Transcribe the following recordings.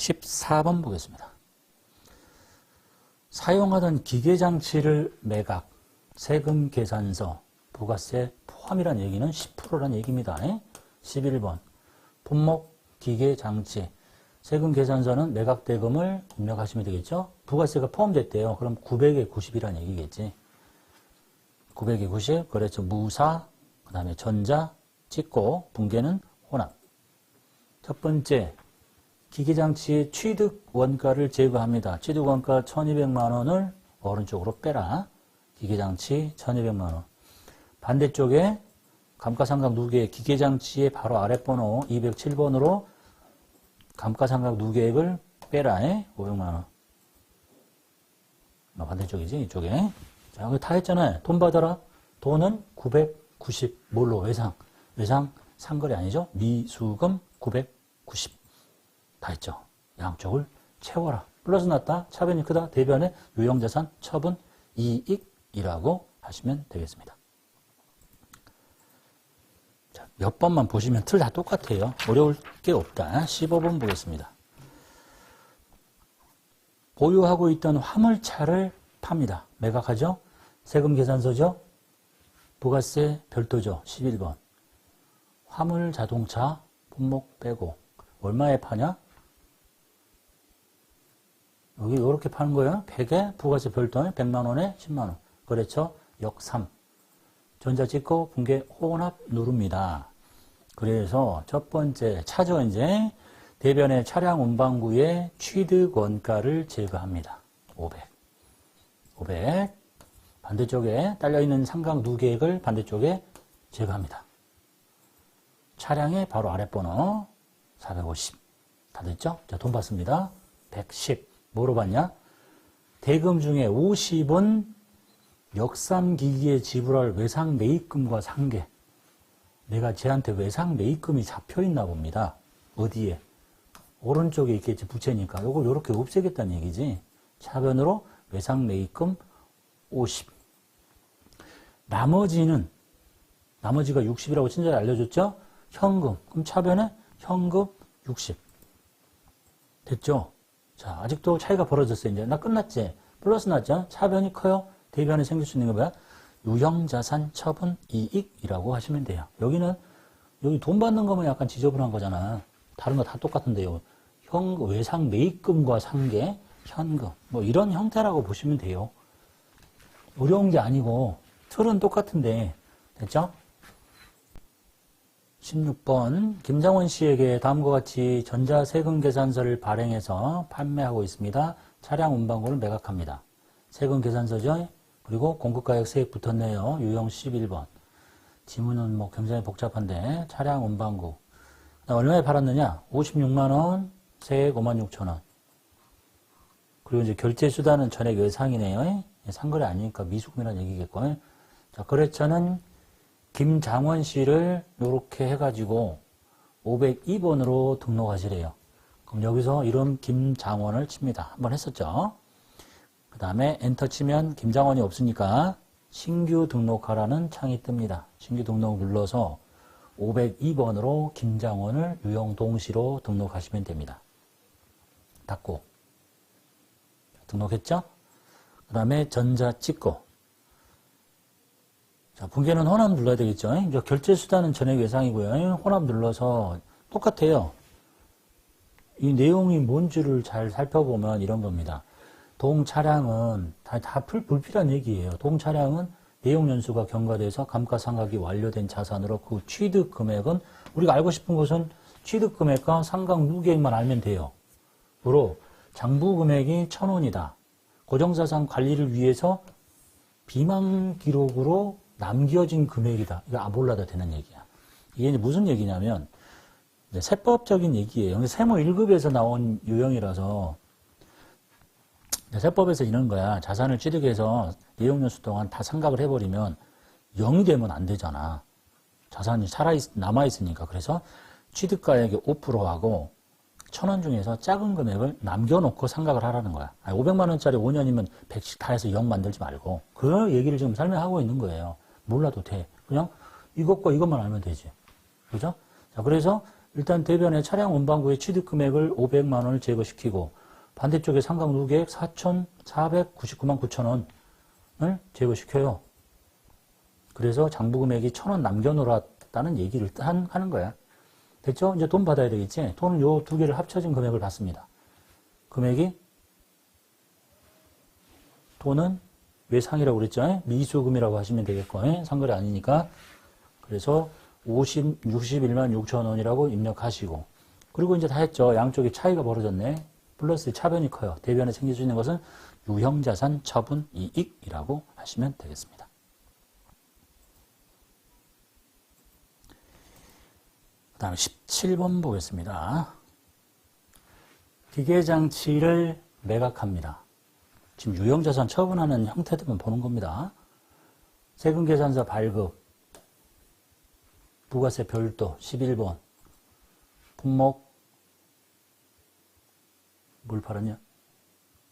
14번 보겠습니다. 사용하던 기계장치를 매각, 세금 계산서, 부가세 포함이란 얘기는 10%란 얘기입니다. 11번 품목 기계장치, 세금 계산서는 매각 대금을 입력하시면 되겠죠. 부가세가 포함됐대요. 그럼 900에 90이란 얘기겠지. 900에 90, 그렇죠. 무사, 그 다음에 전자, 찍고, 분계는 혼합. 첫 번째, 기계장치의 취득 원가를 제거합니다. 취득 원가 1200만 원을 오른쪽으로 빼라. 기계장치 1200만 원. 반대쪽에 감가상각 누계액, 기계장치의 바로 아랫번호 207번으로 감가상각 누계액을 빼라. 500만 원. 반대쪽이지, 이쪽에. 자, 여기 다 했잖아요. 돈 받아라. 돈은 990. 뭘로? 외상. 외상 상거래 아니죠? 미수금 990. 다 했죠. 양쪽을 채워라. 플러스 났다. 차변이 크다. 대변의 유형자산 처분 이익이라고 하시면 되겠습니다. 자, 몇 번만 보시면 틀 다 똑같아요. 어려울 게 없다. 15번 보겠습니다. 보유하고 있던 화물차를 팝니다. 매각하죠. 세금 계산서죠. 부가세 별도죠. 11번. 화물 자동차 품목 빼고 얼마에 파냐? 여기 이렇게 파는 거예요. 100에 부가세 별도에 100만 원에 10만 원. 그렇죠. 역 3. 전자 찍고 분계 혼합 누릅니다. 그래서 첫 번째 차죠. 이제 대변의 차량 운반구의 취득 원가를 제거합니다. 500. 500. 반대쪽에 딸려있는 상각 누계액을 반대쪽에 제거합니다. 차량의 바로 아랫번호 450. 다 됐죠? 자, 돈 받습니다. 110. 뭐로 받냐? 대금 중에 50은 역삼기기에 지불할 외상 매입금과 상계. 내가 쟤한테 외상 매입금이 잡혀 있나 봅니다. 어디에? 오른쪽에 있겠지, 부채니까. 요걸 요렇게 없애겠다는 얘기지. 차변으로 외상 매입금 50. 나머지가 60이라고 친절히 알려줬죠? 현금. 그럼 차변에 현금 60. 됐죠? 자, 아직도 차이가 벌어졌어요. 이제 나 끝났지? 플러스 났죠? 차변이 커요? 대변에 생길 수 있는 게 뭐야? 유형자산 처분 이익이라고 하시면 돼요. 여기 돈 받는 거면 약간 지저분한 거잖아. 다른 거 다 똑같은데요. 현금, 외상 매입금과 상계, 현금. 뭐 이런 형태라고 보시면 돼요. 어려운 게 아니고, 틀은 똑같은데. 됐죠? 16번 김장원 씨에게 다음과 같이 전자세금계산서를 발행해서 판매하고 있습니다. 차량 운반고를 매각합니다. 세금계산서죠. 그리고 공급가액 세액 붙었네요. 유형 11번. 지문은 뭐 굉장히 복잡한데 차량 운반고. 얼마에 팔았느냐? 56만원, 세액 56,000원. 그리고 이제 결제수단은 전액 외상이네요. 상거래 아니니까 미수금이라는 얘기겠고. 자, 거래처는 김장원 씨를 이렇게 해가지고 502번으로 등록하시래요. 그럼 여기서 이름 김장원을 칩니다. 한번 했었죠. 그 다음에 엔터 치면 김장원이 없으니까 신규 등록하라는 창이 뜹니다. 신규 등록 눌러서 502번으로 김장원을 유형동시로 등록하시면 됩니다. 닫고 등록했죠? 그 다음에 전자 찍고 자, 분계는 혼합 눌러야 되겠죠. 결제수단은 전액 외상이고요. 혼합 눌러서 똑같아요. 이 내용이 뭔지를 잘 살펴보면 이런 겁니다. 동차량은 다 불필요한 얘기예요. 동차량은 내용연수가 경과돼서 감가상각이 완료된 자산으로 그 취득 금액은 우리가 알고 싶은 것은 취득 금액과 상각 누계액만 알면 돼요. 그로 장부 금액이 1,000원이다. 고정자산 관리를 위해서 비망 기록으로 남겨진 금액이다. 이거 몰라도 되는 얘기야. 이게 이제 무슨 얘기냐면, 세법적인 얘기예요. 세무 1급에서 나온 유형이라서, 세법에서 이런 거야. 자산을 취득해서 내용연수 동안 다 상각을 해버리면 0이 되면 안 되잖아. 자산이 남아있으니까. 그래서 취득가액의 5%하고 1,000원 중에서 작은 금액을 남겨놓고 상각을 하라는 거야. 500만원짜리 5년이면 100씩 다 해서 0 만들지 말고. 그 얘기를 지금 설명하고 있는 거예요. 몰라도 돼. 그냥 이것과 이것만 알면 되지. 그죠? 자, 그래서 일단 대변에 차량 원방구의 취득 금액을 500만 원을 제거시키고 반대쪽에 상각 누계액 4,499만 9천 원을 제거시켜요. 그래서 장부 금액이 1,000원 남겨놓았다는 얘기를 하는 거야. 됐죠? 이제 돈 받아야 되겠지? 돈은 요 두 개를 합쳐진 금액을 받습니다. 금액이 돈은 외상이라고 그랬죠? 미수금이라고 하시면 되겠고, 상거래 아니니까. 그래서 61만 6천 원이라고 입력하시고. 그리고 이제 다 했죠. 양쪽에 차이가 벌어졌네. 플러스 차변이 커요. 대변에 생길 수 있는 것은 유형자산 처분 이익이라고 하시면 되겠습니다. 그 다음에 17번 보겠습니다. 기계장치를 매각합니다. 지금 유형자산 처분하는 형태들만 보는 겁니다. 세금계산서 발급, 부가세 별도 11번, 품목, 뭘 팔았냐?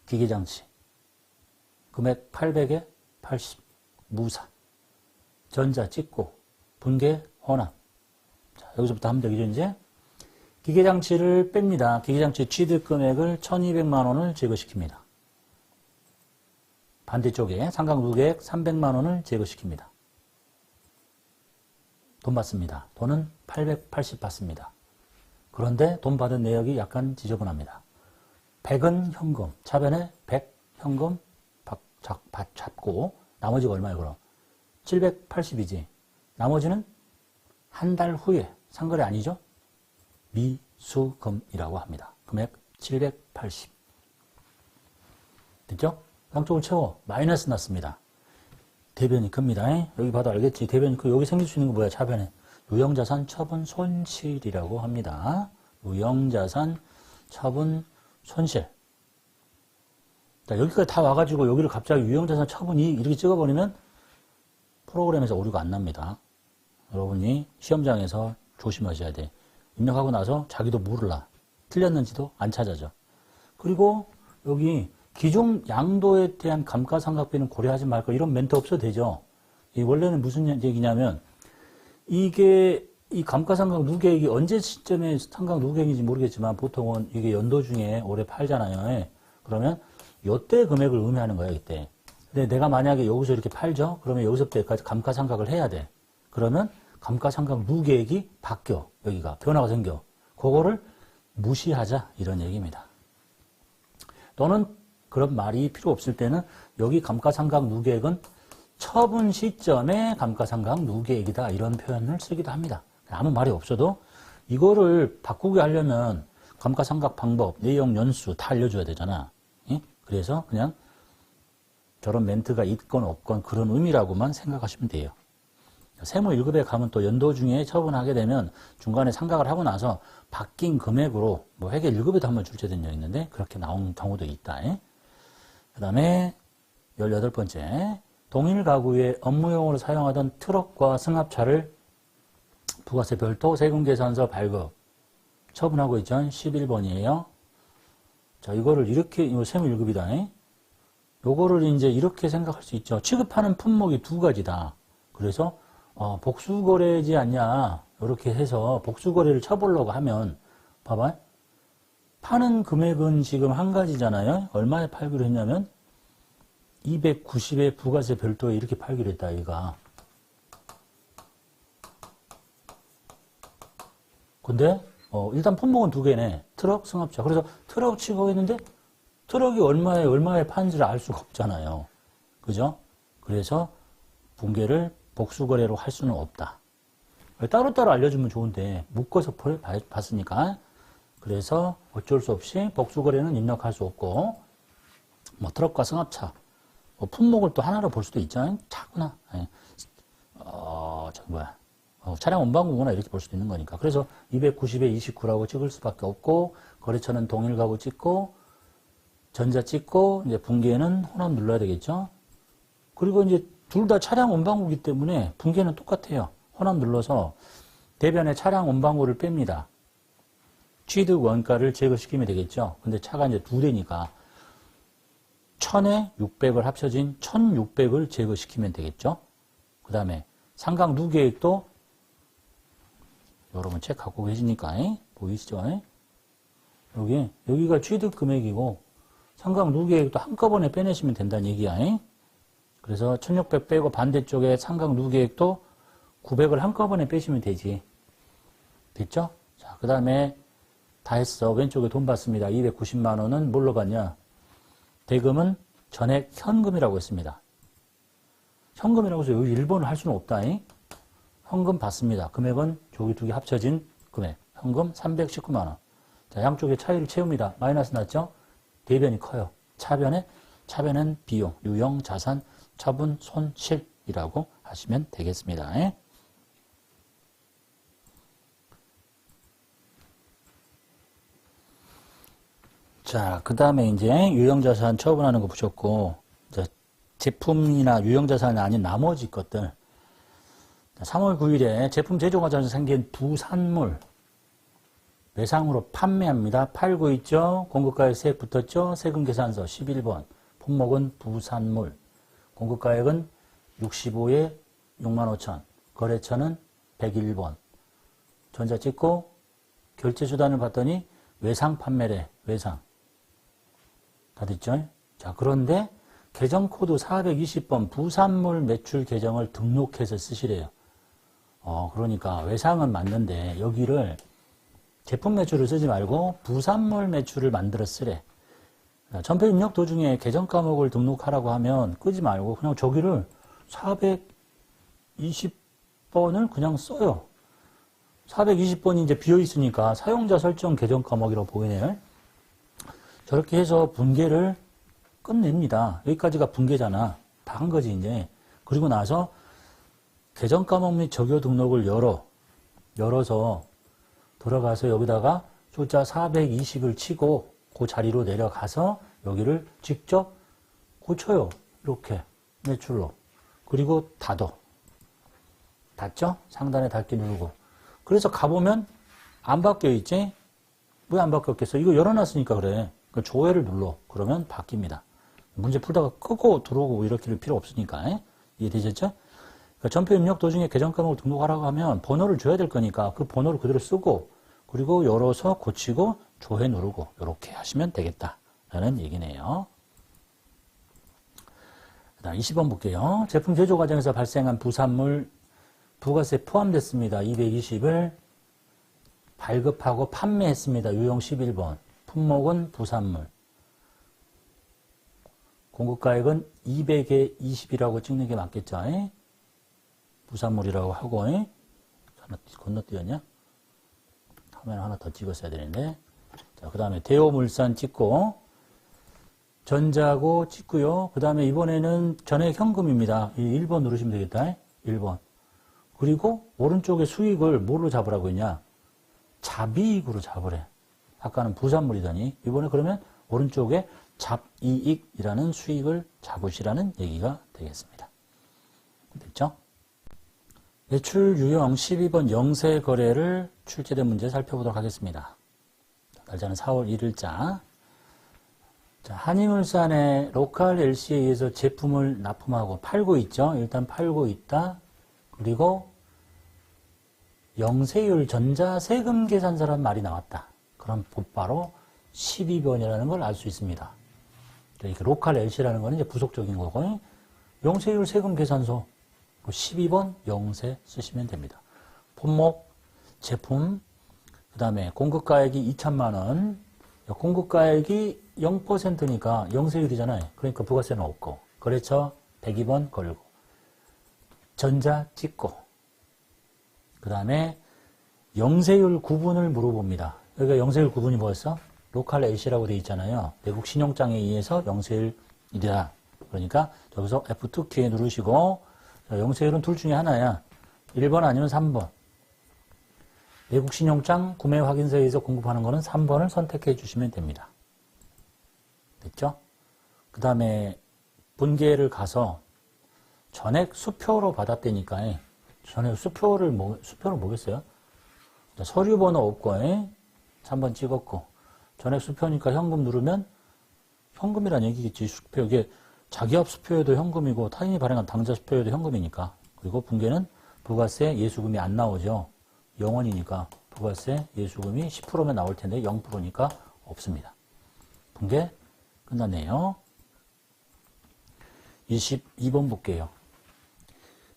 기계장치, 금액 800에 80, 무사, 전자 찍고, 분계, 혼합. 자, 여기서부터 하면 되겠죠, 이제? 기계장치를 뺍니다. 기계장치 취득 금액을 1200만 원을 제거시킵니다. 반대쪽에 상각 누계액 300만 원을 제거시킵니다. 돈 받습니다. 돈은 880 받습니다. 그런데 돈 받은 내역이 약간 지저분합니다. 100은 현금, 차변에 100 현금 잡고 나머지가 얼마예요 그럼? 780이지. 나머지는 한 달 후에 상거래 아니죠? 미수금이라고 합니다. 금액 780. 됐죠? 양쪽을 채워. 마이너스 났습니다. 대변이 큽니다. 여기 봐도 알겠지? 대변이 크. 여기 생길 수 있는 거 뭐야? 차변에. 유형자산 처분 손실이라고 합니다. 유형자산 처분 손실. 자, 여기까지 다 와가지고 여기를 갑자기 유형자산 처분이 이렇게 찍어버리면 프로그램에서 오류가 안 납니다. 여러분이 시험장에서 조심하셔야 돼. 입력하고 나서 자기도 몰라. 틀렸는지도 안 찾아져. 그리고 여기 기존 양도에 대한 감가상각비는 고려하지 말고 이런 멘트 없어도 되죠. 이 원래는 무슨 얘기냐면 이게 이 감가상각 누계액이 언제 시점에 상각 누계액인지 모르겠지만 보통은 이게 연도 중에 올해 팔잖아요. 그러면 요때 금액을 의미하는 거예요, 이때. 근데 내가 만약에 여기서 이렇게 팔죠? 그러면 여기서부터 여기까지 감가상각을 해야 돼. 그러면 감가상각 누계액이 바뀌어. 여기가 변화가 생겨. 그거를 무시하자 이런 얘기입니다. 또는 그런 말이 필요 없을 때는 여기 감가상각 누계액은 처분 시점에 감가상각 누계액이다 이런 표현을 쓰기도 합니다. 아무 말이 없어도 이거를 바꾸게 하려면 감가상각 방법, 내용, 연수 다 알려줘야 되잖아. 그래서 그냥 저런 멘트가 있건 없건 그런 의미라고만 생각하시면 돼요. 세무 1급에 가면 또 연도 중에 처분하게 되면 중간에 상각을 하고 나서 바뀐 금액으로 뭐 회계 1급에도 한번 출제된 적이 있는데 그렇게 나온 경우도 있다. 그 다음에 18번째 동일 가구에 업무용으로 사용하던 트럭과 승합차를 부가세 별도 세금계산서 발급 처분하고 있죠. 11번이에요. 자, 이거를 이렇게, 이거 세무 1급이다. 요거를 이제 이렇게 생각할 수 있죠. 취급하는 품목이 두 가지다. 그래서, 복수거래지 않냐. 이렇게 해서 복수거래를 쳐보려고 하면, 봐봐. 파는 금액은 지금 한 가지잖아요. 얼마에 팔기로 했냐면, 290에 부가세 별도에 이렇게 팔기로 했다, 얘가. 근데, 일단 품목은 두 개네. 트럭, 승합차. 그래서 트럭 치고 했는데, 트럭이 얼마에 파는지를 알 수가 없잖아요. 그죠? 그래서 분계를 복수거래로 할 수는 없다. 따로따로 알려주면 좋은데, 묶어서 봤으니까. 그래서 어쩔 수 없이 복수거래는 입력할 수 없고, 뭐 트럭과 승합차. 품목을 또 하나로 볼 수도 있잖아요. 차구나. 차량 원방구구나 이렇게 볼 수도 있는 거니까. 그래서 290에 29라고 찍을 수밖에 없고, 거래처는 동일 가구 찍고, 전자 찍고, 이제 분계는 혼합 눌러야 되겠죠. 그리고 이제 둘 다 차량 원방구이기 때문에 분계는 똑같아요. 혼합 눌러서 대변에 차량 원방구를 뺍니다. 취득 원가를 제거시키면 되겠죠. 근데 차가 이제 두 대니까 1000에 600을 합쳐진 1600을 제거시키면 되겠죠. 그 다음에 상각 누계액도 여러분 책 갖고 계시니까 보이시죠? 여기가 취득 금액이고 상각 누계액도 한꺼번에 빼내시면 된다는 얘기야. 그래서 1600 빼고 반대쪽에 상각 누계액도 900을 한꺼번에 빼시면 되지. 됐죠? 자, 그 다음에 다 했어. 왼쪽에 돈 받습니다. 290만 원은 뭘로 받냐? 대금은 전액 현금이라고 했습니다. 현금이라고 해서 여기 1번을 할 수는 없다. 현금 받습니다. 금액은 저기 두 개 합쳐진 금액. 현금 319만 원. 자, 양쪽의 차이를 채웁니다. 마이너스 났죠? 대변이 커요. 차변은 비용, 유형, 자산, 처분, 손실이라고 하시면 되겠습니다. 자, 그 다음에 이제 유형자산 처분하는 거 보셨고, 이제 제품이나 유형자산이 아닌 나머지 것들. 3월 9일에 제품 제조 과정에서 생긴 부산물, 외상으로 판매합니다. 팔고 있죠? 공급가액 세액 붙었죠? 세금계산서 11번. 품목은 부산물. 공급가액은 65에 65,000. 거래처는 101번. 전자 찍고 결제수단을 봤더니 외상 판매래. 외상. 다 됐죠? 자, 그런데 계정코드 420번 부산물 매출 계정을 등록해서 쓰시래요. 그러니까 외상은 맞는데 여기를 제품 매출을 쓰지 말고 부산물 매출을 만들어 쓰래. 전표 입력 도중에 계정 과목을 등록하라고 하면 끄지 말고 그냥 저기를 420번을 그냥 써요. 420번이 이제 비어 있으니까 사용자 설정 계정 과목이라고 보이네요. 저렇게 해서 분계를 끝냅니다. 여기까지가 분계잖아. 다 한 거지, 이제. 그리고 나서 계정 과목 및 적요 등록을 열어서 들어가서 여기다가 숫자 420을 치고 그 자리로 내려가서 여기를 직접 고쳐요. 이렇게 매출로. 그리고 닫죠? 상단에 닫기 누르고. 그래서 가보면 안 바뀌어 있지? 왜 안 바뀌었겠어? 이거 열어놨으니까 그래. 조회를 눌러. 그러면 바뀝니다. 문제 풀다가 끄고 들어오고 이렇게 필요 없으니까. 이해되셨죠? 그러니까 전표 입력 도중에 계정 과목을 등록하라고 하면 번호를 줘야 될 거니까 그 번호를 그대로 쓰고 그리고 열어서 고치고 조회 누르고 이렇게 하시면 되겠다라는 얘기네요. 그다음 20번 볼게요. 제품 제조 과정에서 발생한 부산물 부가세 포함됐습니다. 220을 발급하고 판매했습니다. 유형 11번. 품목은 부산물. 공급가액은 200에 20이라고 찍는 게 맞겠죠? 부산물이라고 하고 하나 건너뛰었냐? 화면 하나 더 찍었어야 되는데. 자, 그 다음에 대호물산 찍고 전자고 찍고요. 그 다음에 이번에는 전액 현금입니다. 1번 누르시면 되겠다. 1번. 그리고 오른쪽에 수익을 뭐로 잡으라고 했냐? 잡이익으로 잡으래. 아까는 부산물이더니 이번에 그러면 오른쪽에 잡이익이라는 수익을 잡으시라는 얘기가 되겠습니다. 됐죠? 매출 유형 12번 영세 거래를 출제된 문제 살펴보도록 하겠습니다. 날짜는 4월 1일자. 자, 한이물산의 로컬 LC에 의해서 제품을 납품하고 팔고 있죠. 일단 팔고 있다. 그리고 영세율 전자세금 계산서란 말이 나왔다. 그럼 곧바로 12번이라는 걸 알 수 있습니다. 그러니까 로컬 LC라는 거는 이제 부속적인 거고, 영세율 세금 계산서 12번 영세 쓰시면 됩니다. 품목, 제품, 그 다음에 공급가액이 2천만 원, 공급가액이 0%니까 영세율이잖아요. 그러니까 부가세는 없고, 거래처 102번 걸고, 전자 찍고, 그 다음에 영세율 구분을 물어봅니다. 여기가 영세율 구분이 뭐였어? 로컬 LC라고 되어 있잖아요. 외국 신용장에 의해서 영세율이다. 그러니까 여기서 F2 키에 누르시고, 영세율은 둘 중에 하나야. 1번 아니면 3번. 외국 신용장 구매 확인서에 의해서 공급하는 거는 3번을 선택해 주시면 됩니다. 됐죠? 그 다음에 분계를 가서 전액 수표로 받았다니까. 전액 수표를 뭐겠어요? 서류 번호 없고 3번 찍었고, 전액 수표니까 현금 누르면 현금이란 얘기겠지. 수표, 이게 자기합 수표에도 현금이고 타인이 발행한 당좌 수표에도 현금이니까. 그리고 분계는 부가세 예수금이 안 나오죠. 0원이니까 부가세 예수금이 10%면 나올 텐데 0%니까 없습니다. 분계 끝났네요. 22번 볼게요.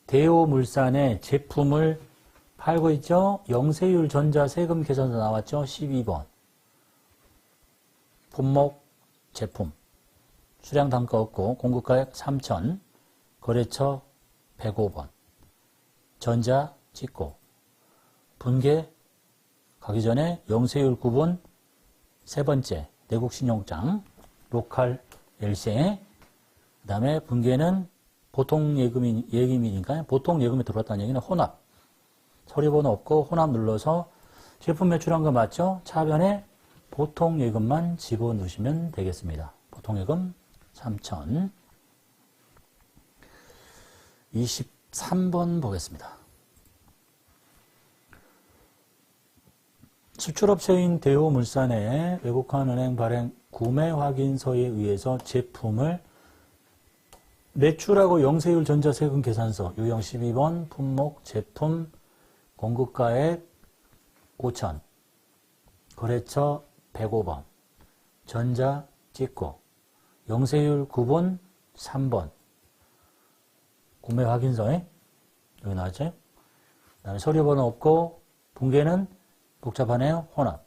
대우물산의 제품을 팔고 있죠? 영세율 전자 세금 계산서 나왔죠? 12번. 품목 제품. 수량 단가 없고 공급가액 3,000. 거래처 105번. 전자 찍고. 분계 가기 전에 영세율 구분 세 번째 내국신용장 로컬 LC 그 다음에 분계는 보통 예금이니까 보통 예금이 들어왔다는 얘기는 혼합 서류번호 없고 혼합 눌러서 제품 매출한 거 맞죠? 차변에 보통 예금만 집어넣으시면 되겠습니다. 보통 예금 3,000 23번 보겠습니다. 수출업체인 대우물산의 외국환은행 발행 구매 확인서에 의해서 제품을 매출하고 영세율 전자세금 계산서 유형 12번 품목 제품 공급가액 5,000 거래처 105번 전자 찍고 영세율 구분 3번 구매 확인서에 여기 나왔죠? 그 다음에 서류번호 없고 분계는 복잡하네요. 혼합.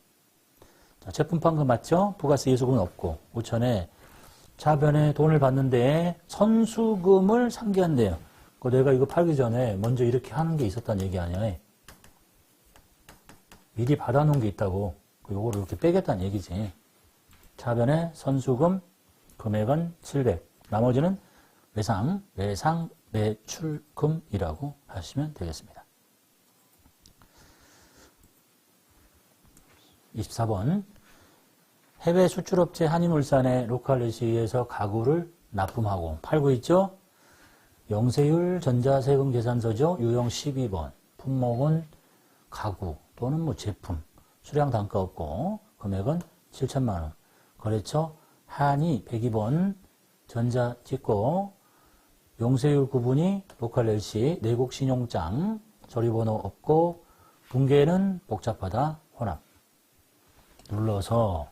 자, 제품 판 거 맞죠? 부가세 예수금은 없고 5,000에 차변에 돈을 받는데 선수금을 상기한대요. 내가 이거 팔기 전에 먼저 이렇게 하는 게 있었다는 얘기 아니야. 미리 받아놓은 게 있다고. 요거를 이렇게 빼겠다는 얘기지. 차변에 선수금 금액은 700. 나머지는 외상 매출금이라고 하시면 되겠습니다. 24번 해외 수출업체 한인물산의 로컬리시에서 가구를 납품하고 팔고 있죠. 영세율 전자세금 계산서죠. 유형 12번 품목은 가구 또는 뭐 제품 수량 단가 없고 금액은 7,000만원 거래처 한이 102번 전자 찍고 영세율 구분이 로컬 LC 내국신용장 서류번호 없고 분계는 복잡하다 혼합 눌러서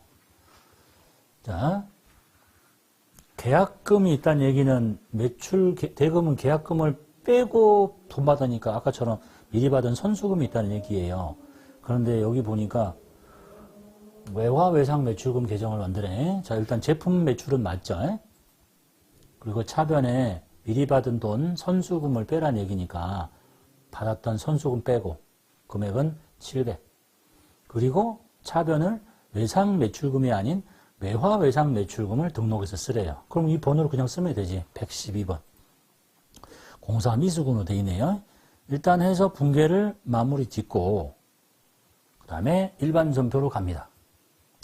자 계약금이 있다는 얘기는 매출 대금은 계약금을 빼고 돈 받으니까 아까처럼 미리 받은 선수금이 있다는 얘기예요. 그런데 여기 보니까 외화 외상 매출금 계정을 만드네. 자 일단 제품 매출은 맞죠? 그리고 차변에 미리 받은 돈 선수금을 빼란 얘기니까 받았던 선수금 빼고 금액은 700 그리고 차변을 외상 매출금이 아닌 외화 외상 매출금을 등록해서 쓰래요. 그럼 이 번호를 그냥 쓰면 되지. 112번. 공사 미수금으로 되어 있네요. 일단 해서 분계를 마무리 짓고 그 다음에 일반 전표로 갑니다.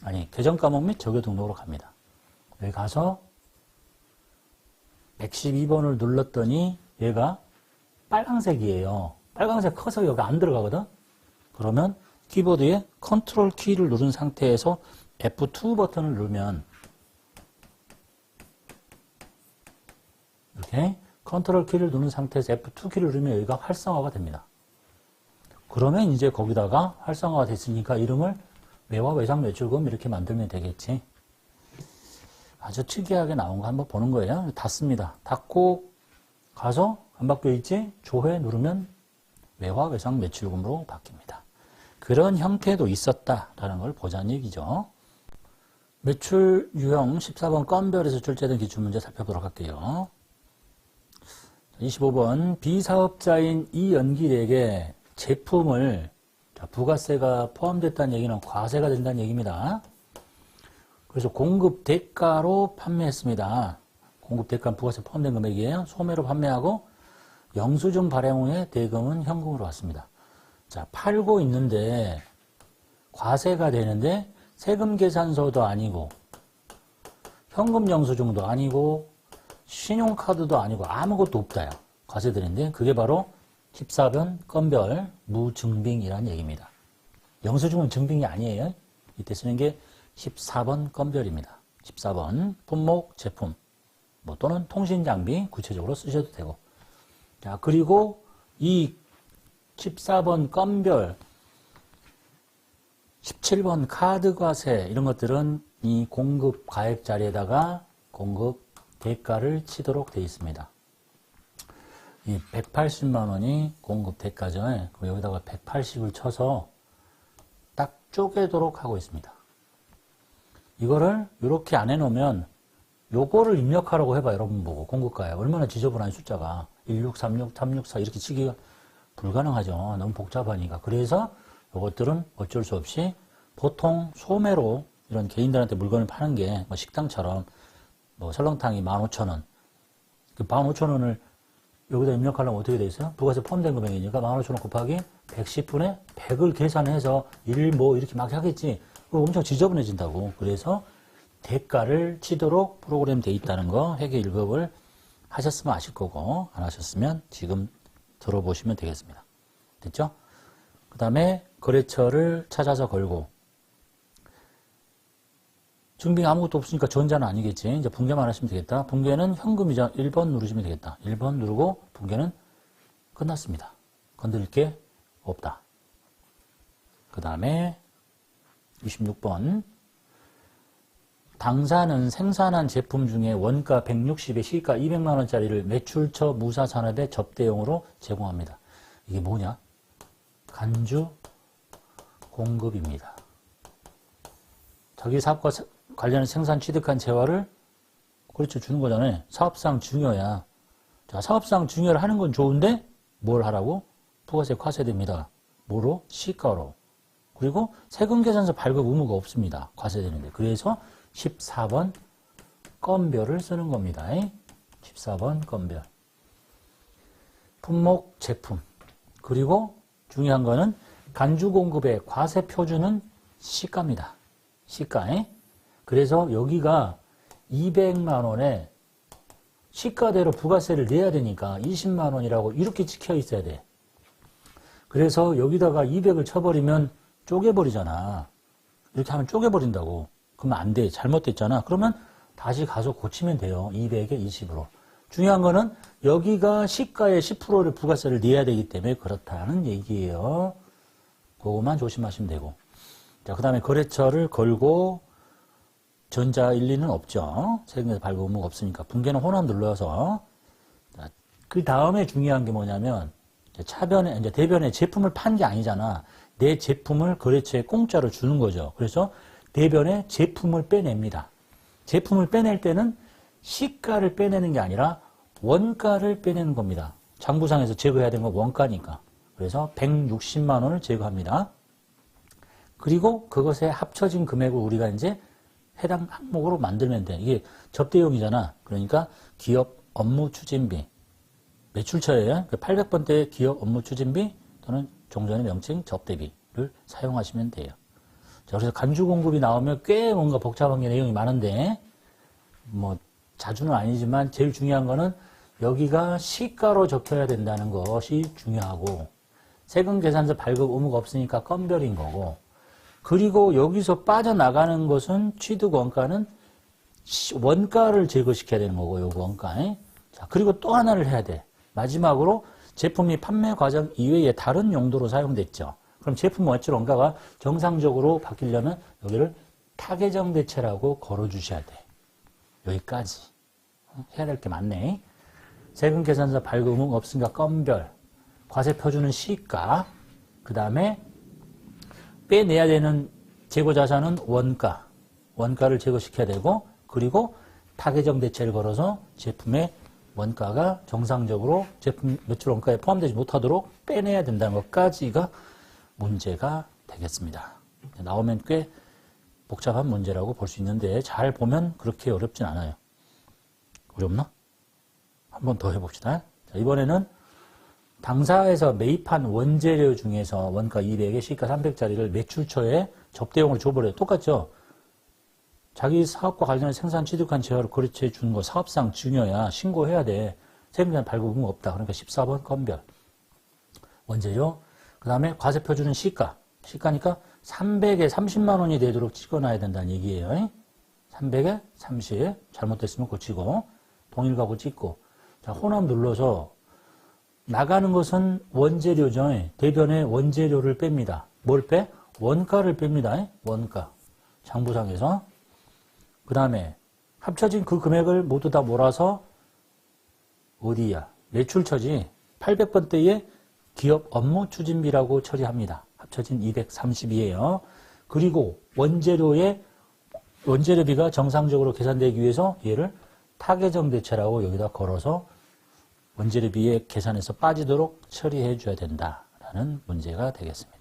아니 계정 과목 및 적요 등록으로 갑니다. 여기 가서 112번을 눌렀더니 얘가 빨강색이에요. 빨강색 커서 여기 안 들어가거든. 그러면 키보드에 컨트롤 키를 누른 상태에서 F2 버튼을 누르면 이렇게 컨트롤 키를 누른 상태에서 F2 키를 누르면 여기가 활성화가 됩니다. 그러면 이제 거기다가 활성화가 됐으니까 이름을 외화 외상 매출금 이렇게 만들면 되겠지. 아주 특이하게 나온 거 한번 보는 거예요. 닫습니다. 닫고 가서 안 바뀌어 있지? 조회 누르면 외화 외상 매출금으로 바뀝니다. 그런 형태도 있었다라는 걸 보자는 얘기죠. 매출 유형 14번 건별에서 출제된 기출문제 살펴보도록 할게요. 25번 비사업자인 이연길에게 제품을 부가세가 포함됐다는 얘기는 과세가 된다는 얘기입니다. 그래서 공급 대가로 판매했습니다. 공급 대가는 부가세 포함된 금액이에요. 소매로 판매하고 영수증 발행 후에 대금은 현금으로 왔습니다. 자, 팔고 있는데 과세가 되는데 세금 계산서도 아니고 현금 영수증도 아니고 신용카드도 아니고 아무것도 없다요. 과세들인데 그게 바로 14번 건별 무증빙이라는 얘기입니다. 영수증은 증빙이 아니에요. 이때 쓰는 게 14번 건별입니다. 14번 품목 제품 뭐 또는 통신장비 구체적으로 쓰셔도 되고 자 그리고 이 14번 건별 17번 카드 과세 이런 것들은 이 공급 가액 자리에다가 공급 대가를 치도록 되어 있습니다. 이 180만 원이 공급 대가죠. 그럼 여기다가 180을 쳐서 딱 쪼개도록 하고 있습니다. 이거를 이렇게 안 해놓으면 요거를 입력하라고 해봐 여러분 보고 공급가액 얼마나 지저분한 숫자가 1636, 364 이렇게 치기가 불가능하죠. 너무 복잡하니까. 그래서 요것들은 어쩔 수 없이 보통 소매로 이런 개인들한테 물건을 파는 게 뭐 식당처럼 뭐 설렁탕이 15,000원 그 15,000원을 여기다 입력하려면 어떻게 돼 있어요? 부가세 포함된 금액이니까 15,000원 곱하기 110분의 100을 계산해서 뭐 이렇게 막 하겠지. 그거 엄청 지저분해진다고. 그래서 대가를 치도록 프로그램 돼 있다는 거 회계 1급을 하셨으면 아실 거고 안 하셨으면 지금 들어보시면 되겠습니다. 됐죠? 그 다음에 거래처를 찾아서 걸고 증빙 아무것도 없으니까 전자는 아니겠지. 이제 붕괴만 하시면 되겠다. 붕괴는 현금이죠. 1번 누르시면 되겠다. 1번 누르고 붕괴는 끝났습니다. 건드릴 게 없다. 그 다음에 26번 당사는 생산한 제품 중에 원가 160에 시가 200만원짜리를 매출처 무사산업에 접대용으로 제공합니다. 이게 뭐냐? 간주 공급입니다. 자기 사업과 관련해 생산 취득한 재화를 그렇죠 주는 거잖아요. 사업상 증여야. 자, 사업상 증여를 하는 건 좋은데 뭘 하라고? 부가세 과세됩니다. 뭐로? 시가로. 그리고 세금계산서 발급 의무가 없습니다. 과세되는데. 그래서 14번 건별을 쓰는 겁니다. 14번 건별. 품목, 제품. 그리고 중요한 거는 간주 공급의 과세 표준은 시가입니다. 시가. 그래서 여기가 200만 원에 시가대로 부가세를 내야 되니까 20만 원이라고 이렇게 찍혀 있어야 돼. 그래서 여기다가 200을 쳐버리면 쪼개버리잖아. 이렇게 하면 쪼개버린다고. 그러면 안 돼. 잘못됐잖아. 그러면 다시 가서 고치면 돼요. 200에 20으로. 중요한 거는 여기가 시가의 10%를 부가세를 내야 되기 때문에 그렇다는 얘기예요. 그거만 조심하시면 되고. 자, 그 다음에 거래처를 걸고 전자 일리는 없죠. 세금에서 발급 의무가 없으니까. 붕괴는 혼합 눌러서. 그 다음에 중요한 게 뭐냐면, 이제 대변에 제품을 판 게 아니잖아. 내 제품을 거래처에 공짜로 주는 거죠. 그래서 대변에 제품을 빼냅니다. 제품을 빼낼 때는 시가를 빼내는 게 아니라 원가를 빼내는 겁니다. 장부상에서 제거해야 되는 건 원가니까. 그래서 160만 원을 제거합니다. 그리고 그것에 합쳐진 금액을 우리가 이제 해당 항목으로 만들면 돼. 이게 접대용이잖아. 그러니까 기업 업무 추진비. 매출처에 800번대 기업 업무 추진비 또는 종전의 명칭 접대비를 사용하시면 돼요. 자, 그래서 간주 공급이 나오면 꽤 뭔가 복잡한 게 내용이 많은데, 뭐, 자주는 아니지만 제일 중요한 거는 여기가 시가로 적혀야 된다는 것이 중요하고, 세금 계산서 발급 의무가 없으니까 건별인 거고, 그리고 여기서 빠져나가는 것은 취득 원가는 원가를 제거시켜야 되는 거고, 요거 원가. 자, 그리고 또 하나를 해야 돼. 마지막으로 제품이 판매 과정 이외에 다른 용도로 사용됐죠. 그럼 제품 매출 원가가 정상적으로 바뀌려면 여기를 타계정 대체라고 걸어주셔야 돼. 여기까지. 해야 될 게 많네. 세금 계산서 발급 의무가 없으니까 건별. 과세 표준은 시가. 그 다음에 빼내야 되는 재고 자산은 원가. 원가를 제거시켜야 되고, 그리고 타계정 대체를 걸어서 제품의 원가가 정상적으로 제품 매출 원가에 포함되지 못하도록 빼내야 된다는 것까지가 문제가 되겠습니다. 나오면 꽤 복잡한 문제라고 볼 수 있는데 잘 보면 그렇게 어렵진 않아요. 어렵나? 한 번 더 해봅시다. 자, 이번에는 당사에서 매입한 원재료 중에서 원가 200에 시가 300짜리를 매출처에 접대용으로 줘버려요. 똑같죠? 자기 사업과 관련해 생산 취득한 재화를 거래처에 주는 거 사업상 증여야. 신고해야 돼. 세금계산 발급 의무가 없다. 그러니까 14번 건별. 원재료. 그 다음에 과세 표준은 시가. 시가니까 300에 30만 원이 되도록 찍어놔야 된다는 얘기예요. 300에 30. 잘못됐으면 고치고 동일가고 찍고. 자, 혼합 눌러서 나가는 것은 원재료죠. 대변에 원재료를 뺍니다. 뭘 빼? 원가를 뺍니다. 원가. 장부상에서. 그 다음에 합쳐진 그 금액을 모두 다 몰아서 어디야? 매출처지. 800번대에 기업 업무 추진비라고 처리합니다. 합쳐진 232예요. 그리고 원재료비가 정상적으로 계산되기 위해서 얘를 타계정 대체라고 여기다 걸어서 원재료비에 계산해서 빠지도록 처리해 줘야 된다라는 문제가 되겠습니다.